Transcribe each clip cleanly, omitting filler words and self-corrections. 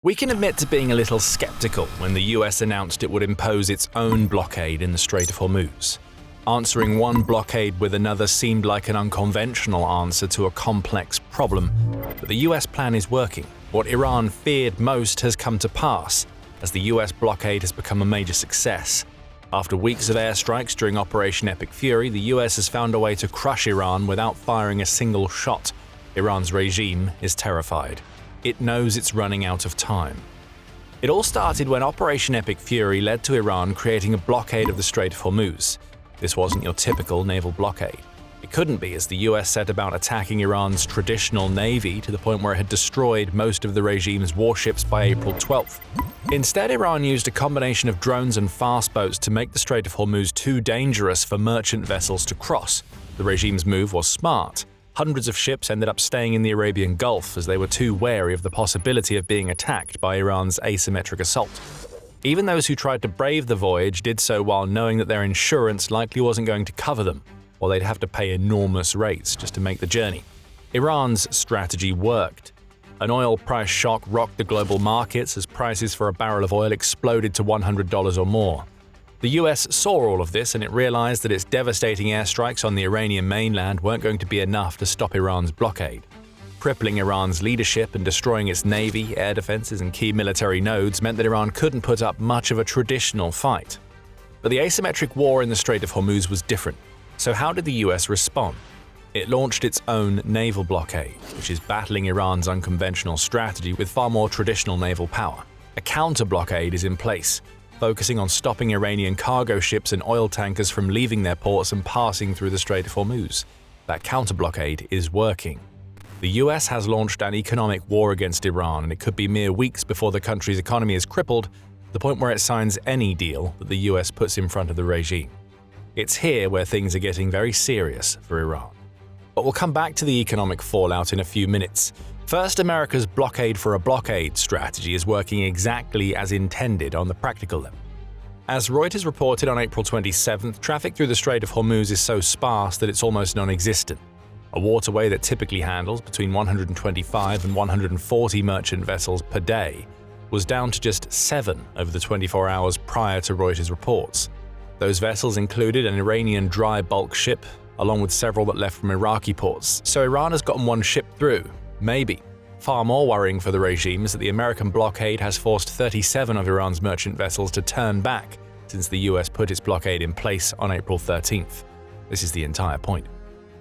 We can admit to being a little skeptical when the US announced it would impose its own blockade in the Strait of Hormuz. Answering one blockade with another seemed like an unconventional answer to a complex problem, but the US plan is working. What Iran feared most has come to pass, as the US blockade has become a major success. After weeks of airstrikes during Operation Epic Fury, the US has found a way to crush Iran without firing a single shot. Iran's regime is terrified. It knows it's running out of time. It all started when Operation Epic Fury led to Iran creating a blockade of the Strait of Hormuz. This wasn't your typical naval blockade. It couldn't be, as the US set about attacking Iran's traditional navy to the point where it had destroyed most of the regime's warships by April 12th. Instead, Iran used a combination of drones and fast boats to make the Strait of Hormuz too dangerous for merchant vessels to cross. The regime's move was smart. Hundreds of ships ended up staying in the Arabian Gulf as they were too wary of the possibility of being attacked by Iran's asymmetric assault. Even those who tried to brave the voyage did so while knowing that their insurance likely wasn't going to cover them, or they'd have to pay enormous rates just to make the journey. Iran's strategy worked. An oil price shock rocked the global markets as prices for a barrel of oil exploded to $100 or more. The US saw all of this and it realized that its devastating airstrikes on the Iranian mainland weren't going to be enough to stop Iran's blockade. Crippling Iran's leadership and destroying its navy, air defenses, and key military nodes meant that Iran couldn't put up much of a traditional fight. But the asymmetric war in the Strait of Hormuz was different. So how did the US respond? It launched its own naval blockade, which is battling Iran's unconventional strategy with far more traditional naval power. A counter-blockade is in place, focusing on stopping Iranian cargo ships and oil tankers from leaving their ports and passing through the Strait of Hormuz. That counter-blockade is working. The US has launched an economic war against Iran, and it could be mere weeks before the country's economy is crippled, to the point where it signs any deal that the US puts in front of the regime. It's here where things are getting very serious for Iran. But we'll come back to the economic fallout in a few minutes. First, America's blockade for a blockade strategy is working exactly as intended on the practical level. As Reuters reported on April 27th, traffic through the Strait of Hormuz is so sparse that it's almost non-existent. A waterway that typically handles between 125 and 140 merchant vessels per day was down to just 7 over the 24 hours prior to Reuters reports. Those vessels included an Iranian dry bulk ship, along with several that left from Iraqi ports. So Iran has gotten one ship through. Maybe. Far more worrying for the regime is that the American blockade has forced 37 of Iran's merchant vessels to turn back since the US put its blockade in place on April 13th. This is the entire point.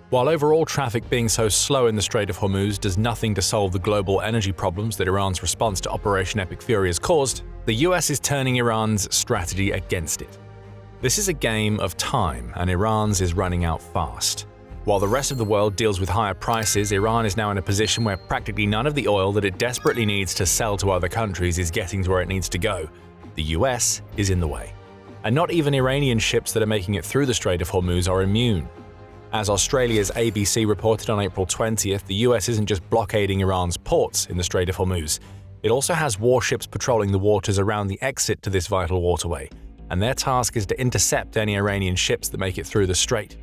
While overall traffic being so slow in the Strait of Hormuz does nothing to solve the global energy problems that Iran's response to Operation Epic Fury has caused, the US is turning Iran's strategy against it. This is a game of time, and Iran's is running out fast. While the rest of the world deals with higher prices, Iran is now in a position where practically none of the oil that it desperately needs to sell to other countries is getting to where it needs to go. The US is in the way. And not even Iranian ships that are making it through the Strait of Hormuz are immune. As Australia's ABC reported on April 20th, the US isn't just blockading Iran's ports in the Strait of Hormuz. It also has warships patrolling the waters around the exit to this vital waterway, and their task is to intercept any Iranian ships that make it through the strait.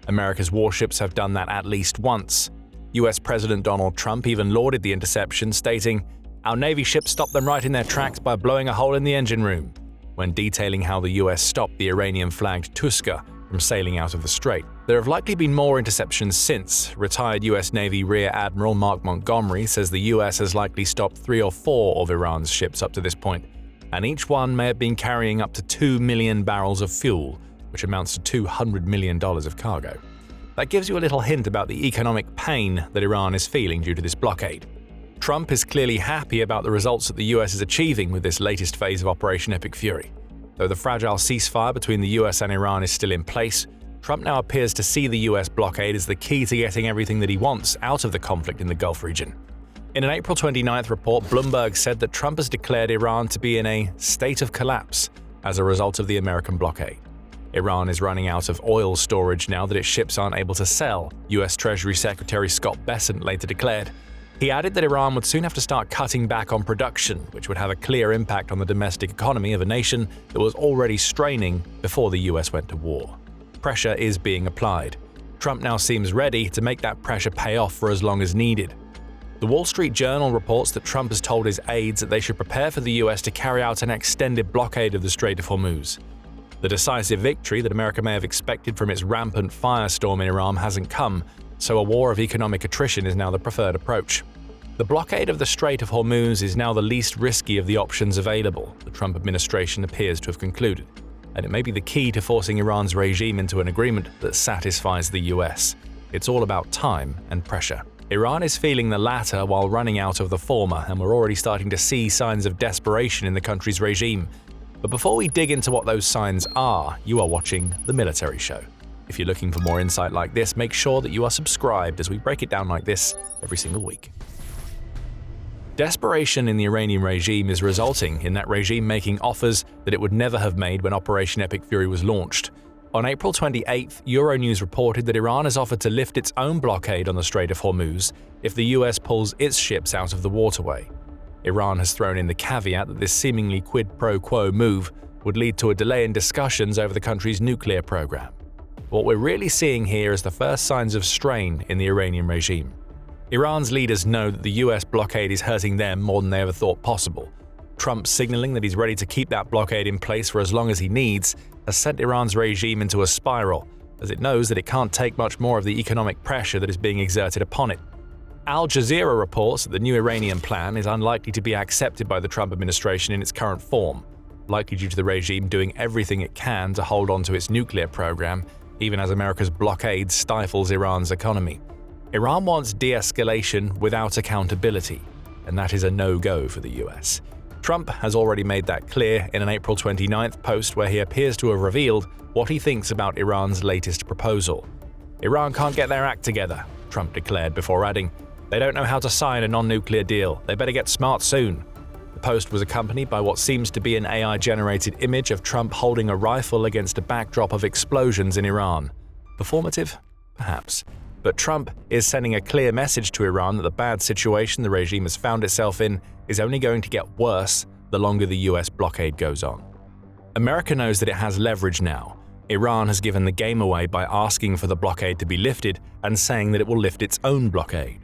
America's warships have done that at least once. US President Donald Trump even lauded the interception, stating, "Our Navy ships stopped them right in their tracks by blowing a hole in the engine room," when detailing how the US stopped the Iranian-flagged Tuska from sailing out of the strait. There have likely been more interceptions since. Retired US Navy Rear Admiral Mark Montgomery says the US has likely stopped 3 or 4 of Iran's ships up to this point, and each one may have been carrying up to 2 million barrels of fuel, which amounts to $200 million of cargo. That gives you a little hint about the economic pain that Iran is feeling due to this blockade. Trump is clearly happy about the results that the US is achieving with this latest phase of Operation Epic Fury. Though the fragile ceasefire between the US and Iran is still in place, Trump now appears to see the US blockade as the key to getting everything that he wants out of the conflict in the Gulf region. In an April 29th report, Bloomberg said that Trump has declared Iran to be in a state of collapse as a result of the American blockade. Iran is running out of oil storage now that its ships aren't able to sell, US Treasury Secretary Scott Bessent later declared. He added that Iran would soon have to start cutting back on production, which would have a clear impact on the domestic economy of a nation that was already straining before the US went to war. Pressure is being applied. Trump now seems ready to make that pressure pay off for as long as needed. The Wall Street Journal reports that Trump has told his aides that they should prepare for the US to carry out an extended blockade of the Strait of Hormuz. The decisive victory that America may have expected from its rampant firestorm in Iran hasn't come, so a war of economic attrition is now the preferred approach. The blockade of the Strait of Hormuz is now the least risky of the options available, the Trump administration appears to have concluded, and it may be the key to forcing Iran's regime into an agreement that satisfies the US. It's all about time and pressure. Iran is feeling the latter while running out of the former, and we're already starting to see signs of desperation in the country's regime. But before we dig into what those signs are, you are watching The Military Show. If you're looking for more insight like this, make sure that you are subscribed as we break it down like this every single week. Desperation in the Iranian regime is resulting in that regime making offers that it would never have made when Operation Epic Fury was launched. On April 28th, Euronews reported that Iran has offered to lift its own blockade on the Strait of Hormuz if the US pulls its ships out of the waterway. Iran has thrown in the caveat that this seemingly quid pro quo move would lead to a delay in discussions over the country's nuclear program. What we're really seeing here is the first signs of strain in the Iranian regime. Iran's leaders know that the US blockade is hurting them more than they ever thought possible. Trump signaling that he's ready to keep that blockade in place for as long as he needs has sent Iran's regime into a spiral, as it knows that it can't take much more of the economic pressure that is being exerted upon it. Al Jazeera reports that the new Iranian plan is unlikely to be accepted by the Trump administration in its current form, likely due to the regime doing everything it can to hold on to its nuclear program, even as America's blockade stifles Iran's economy. Iran wants de-escalation without accountability, and that is a no-go for the US. Trump has already made that clear in an April 29th post where he appears to have revealed what he thinks about Iran's latest proposal. Iran can't get their act together, Trump declared before adding, they don't know how to sign a non-nuclear deal, they better get smart soon. The post was accompanied by what seems to be an AI-generated image of Trump holding a rifle against a backdrop of explosions in Iran. Performative? Perhaps. But Trump is sending a clear message to Iran that the bad situation the regime has found itself in is only going to get worse the longer the US blockade goes on. America knows that it has leverage now. Iran has given the game away by asking for the blockade to be lifted and saying that it will lift its own blockade.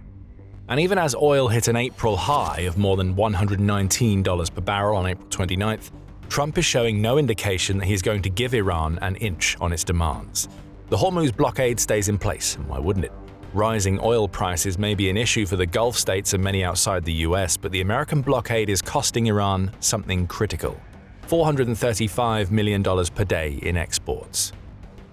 And even as oil hit an April high of more than $119 per barrel on April 29th, Trump is showing no indication that he's going to give Iran an inch on its demands. The Hormuz blockade stays in place, and why wouldn't it? Rising oil prices may be an issue for the Gulf states and many outside the US, but the American blockade is costing Iran something critical: $435 million per day in exports.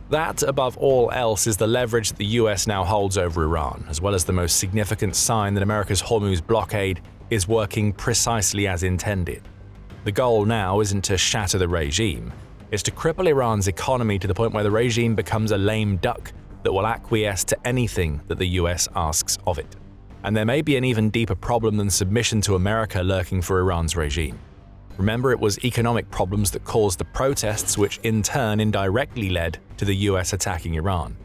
That, above all else, is the leverage that the US now holds over Iran, as well as the most significant sign that America's Hormuz blockade is working precisely as intended. The goal now isn't to shatter the regime, it's to cripple Iran's economy to the point where the regime becomes a lame duck that will acquiesce to anything that the US asks of it. And there may be an even deeper problem than submission to America lurking for Iran's regime. Remember, it was economic problems that caused the protests, which in turn indirectly led to the US attacking Iran.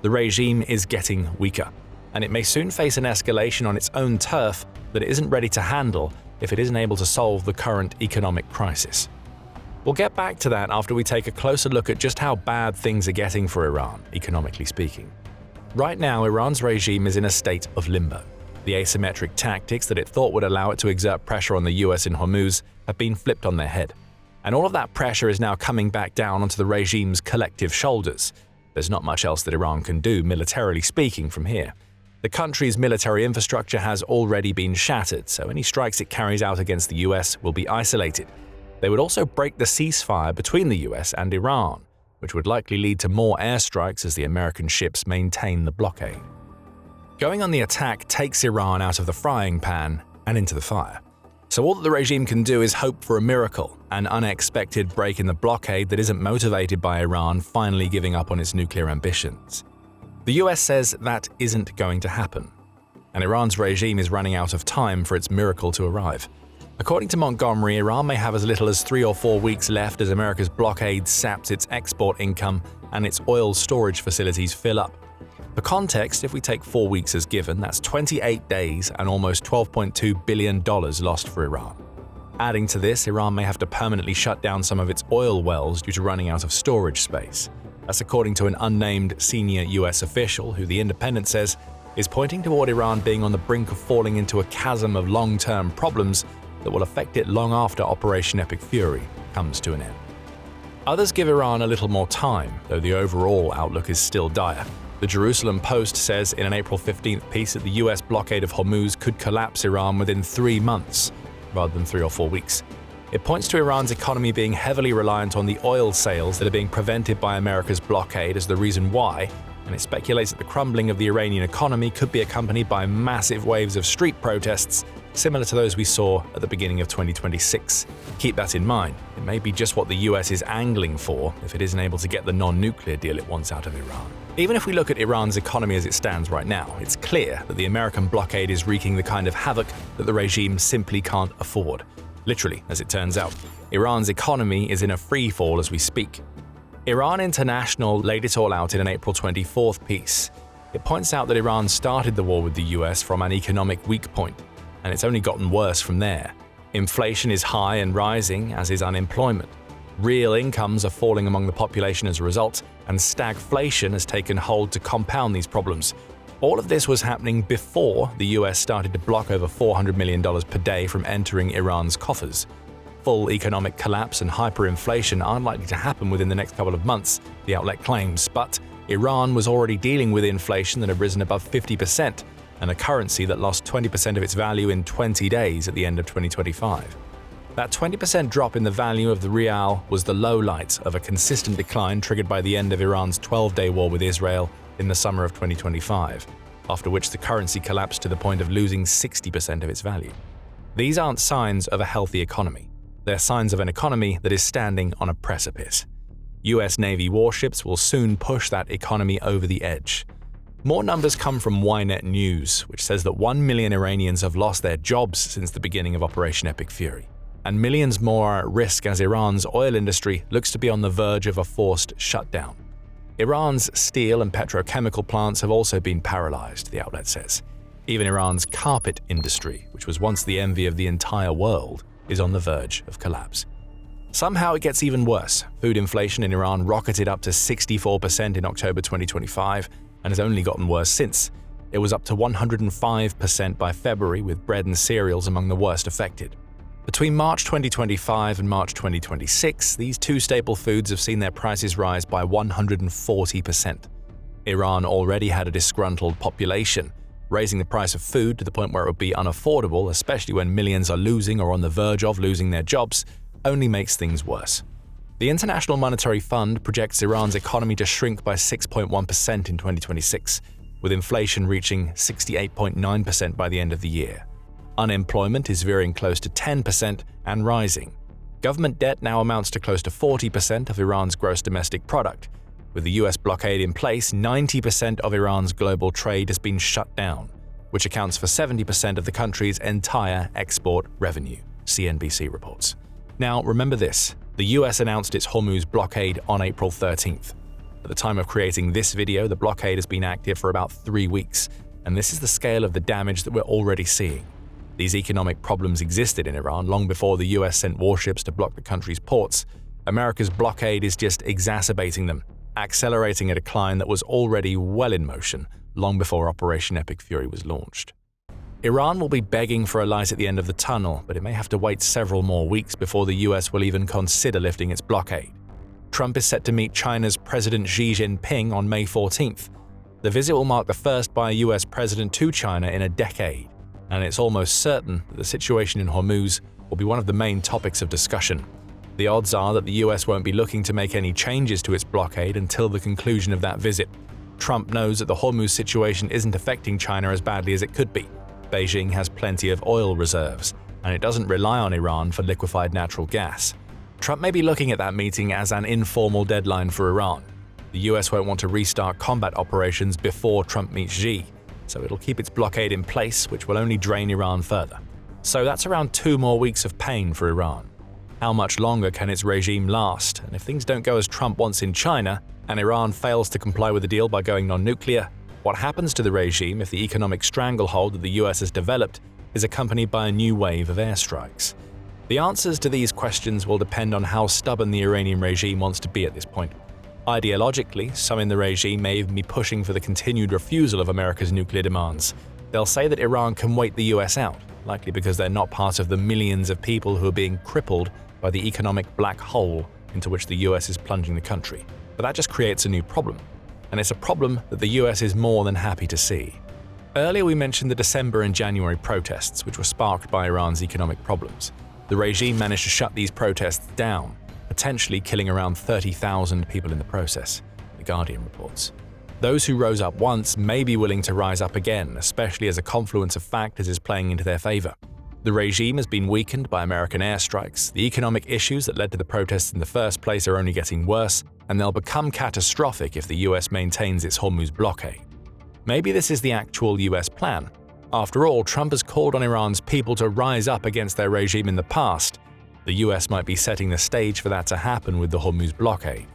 The regime is getting weaker, and it may soon face an escalation on its own turf that it isn't ready to handle if it isn't able to solve the current economic crisis. We'll get back to that after we take a closer look at just how bad things are getting for Iran, economically speaking. Right now, Iran's regime is in a state of limbo. The asymmetric tactics that it thought would allow it to exert pressure on the US in Hormuz have been flipped on their head. And all of that pressure is now coming back down onto the regime's collective shoulders. There's not much else that Iran can do, militarily speaking, from here. The country's military infrastructure has already been shattered, so any strikes it carries out against the US will be isolated. They would also break the ceasefire between the US and Iran, which would likely lead to more airstrikes as the American ships maintain the blockade. Going on the attack takes Iran out of the frying pan and into the fire. So all that the regime can do is hope for a miracle, an unexpected break in the blockade that isn't motivated by Iran finally giving up on its nuclear ambitions. The US says that isn't going to happen, and Iran's regime is running out of time for its miracle to arrive. According to Montgomery, Iran may have as little as 3 or 4 weeks left as America's blockade saps its export income and its oil storage facilities fill up. For context, if we take 4 weeks as given, that's 28 days and almost $12.2 billion lost for Iran. Adding to this, Iran may have to permanently shut down some of its oil wells due to running out of storage space. That's according to an unnamed senior US official who The Independent says is pointing toward Iran being on the brink of falling into a chasm of long-term problems that will affect it long after Operation Epic Fury comes to an end. Others give Iran a little more time, though the overall outlook is still dire. The Jerusalem Post says in an April 15th piece that the US blockade of Hormuz could collapse Iran within 3 months, rather than 3 or 4 weeks. It points to Iran's economy being heavily reliant on the oil sales that are being prevented by America's blockade as the reason why, and it speculates that the crumbling of the Iranian economy could be accompanied by massive waves of street protests similar to those we saw at the beginning of 2026. Keep that in mind. It may be just what the US is angling for if it isn't able to get the non-nuclear deal it wants out of Iran. Even if we look at Iran's economy as it stands right now, it's clear that the American blockade is wreaking the kind of havoc that the regime simply can't afford. Literally, as it turns out, Iran's economy is in a freefall as we speak. Iran International laid it all out in an April 24th piece. It points out that Iran started the war with the US from an economic weak point, and it's only gotten worse from there. Inflation is high and rising, as is unemployment. Real incomes are falling among the population as a result, and stagflation has taken hold to compound these problems. All of this was happening before the US started to block over $400 million per day from entering Iran's coffers. Full economic collapse and hyperinflation aren't likely to happen within the next couple of months, the outlet claims, but Iran was already dealing with inflation that had risen above 50%, and a currency that lost 20% of its value in 20 days at the end of 2025. That 20% drop in the value of the rial was the lowlight of a consistent decline triggered by the end of Iran's 12-day war with Israel in the summer of 2025, after which the currency collapsed to the point of losing 60% of its value. These aren't signs of a healthy economy. They're signs of an economy that is standing on a precipice. US Navy warships will soon push that economy over the edge. More numbers come from Ynet News, which says that 1 million Iranians have lost their jobs since the beginning of Operation Epic Fury, and millions more are at risk as Iran's oil industry looks to be on the verge of a forced shutdown. Iran's steel and petrochemical plants have also been paralyzed, the outlet says. Even Iran's carpet industry, which was once the envy of the entire world, is on the verge of collapse. Somehow it gets even worse. Food inflation in Iran rocketed up to 64% in October 2025 and has only gotten worse since. It was up to 105% by February, with bread and cereals among the worst affected. Between March 2025 and March 2026, these two staple foods have seen their prices rise by 140%. Iran already had a disgruntled population. Raising the price of food to the point where it would be unaffordable, especially when millions are losing or on the verge of losing their jobs, only makes things worse. The International Monetary Fund projects Iran's economy to shrink by 6.1% in 2026, with inflation reaching 68.9% by the end of the year. Unemployment is veering close to 10% and rising. Government debt now amounts to close to 40% of Iran's gross domestic product. With the US blockade in place, 90% of Iran's global trade has been shut down, which accounts for 70% of the country's entire export revenue, CNBC reports. Now, remember this, the US announced its Hormuz blockade on April 13th. At the time of creating this video, the blockade has been active for about 3 weeks, and this is the scale of the damage that we're already seeing. These economic problems existed in Iran long before the US sent warships to block the country's ports. America's blockade is just exacerbating them, accelerating a decline that was already well in motion long before Operation Epic Fury was launched. Iran will be begging for a light at the end of the tunnel, but it may have to wait several more weeks before the US will even consider lifting its blockade. Trump is set to meet China's President Xi Jinping on May 14th. The visit will mark the first by a US president to China in a decade, and it's almost certain that the situation in Hormuz will be one of the main topics of discussion. The odds are that the US won't be looking to make any changes to its blockade until the conclusion of that visit. Trump knows that the Hormuz situation isn't affecting China as badly as it could be. Beijing has plenty of oil reserves, and it doesn't rely on Iran for liquefied natural gas. Trump may be looking at that meeting as an informal deadline for Iran. The US won't want to restart combat operations before Trump meets Xi, so it'll keep its blockade in place, which will only drain Iran further. So that's around 2 more weeks of pain for Iran. How much longer can its regime last? And if things don't go as Trump wants in China, and Iran fails to comply with the deal by going non-nuclear, what happens to the regime if the economic stranglehold that the US has developed is accompanied by a new wave of airstrikes? The answers to these questions will depend on how stubborn the Iranian regime wants to be at this point. Ideologically, some in the regime may even be pushing for the continued refusal of America's nuclear demands. They'll say that Iran can wait the US out, likely because they're not part of the millions of people who are being crippled by the economic black hole into which the US is plunging the country. But that just creates a new problem, and it's a problem that the US is more than happy to see. Earlier we mentioned the December and January protests, which were sparked by Iran's economic problems. The regime managed to shut these protests down, potentially killing around 30,000 people in the process, The Guardian reports. Those who rose up once may be willing to rise up again, especially as a confluence of factors is playing into their favor. The regime has been weakened by American airstrikes, the economic issues that led to the protests in the first place are only getting worse, and they'll become catastrophic if the US maintains its Hormuz blockade. Maybe this is the actual US plan. After all, Trump has called on Iran's people to rise up against their regime in the past. The US might be setting the stage for that to happen with the Hormuz blockade.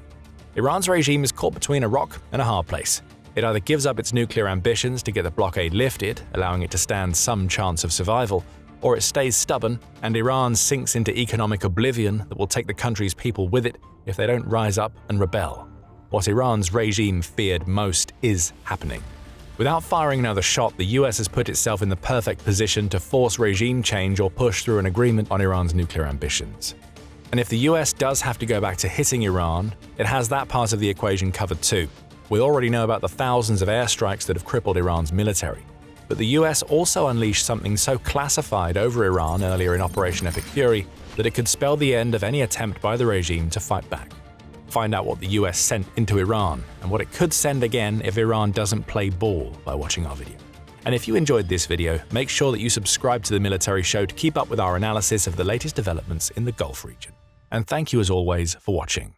Iran's regime is caught between a rock and a hard place. It either gives up its nuclear ambitions to get the blockade lifted, allowing it to stand some chance of survival, or it stays stubborn and Iran sinks into economic oblivion that will take the country's people with it if they don't rise up and rebel. What Iran's regime feared most is happening. Without firing another shot, the US has put itself in the perfect position to force regime change or push through an agreement on Iran's nuclear ambitions. And if the US does have to go back to hitting Iran, it has that part of the equation covered too. We already know about the thousands of airstrikes that have crippled Iran's military. But the US also unleashed something so classified over Iran earlier in Operation Epic Fury that it could spell the end of any attempt by the regime to fight back. Find out what the US sent into Iran and what it could send again if Iran doesn't play ball by watching our video. And if you enjoyed this video, make sure that you subscribe to The Military Show to keep up with our analysis of the latest developments in the Gulf region. And thank you as always for watching.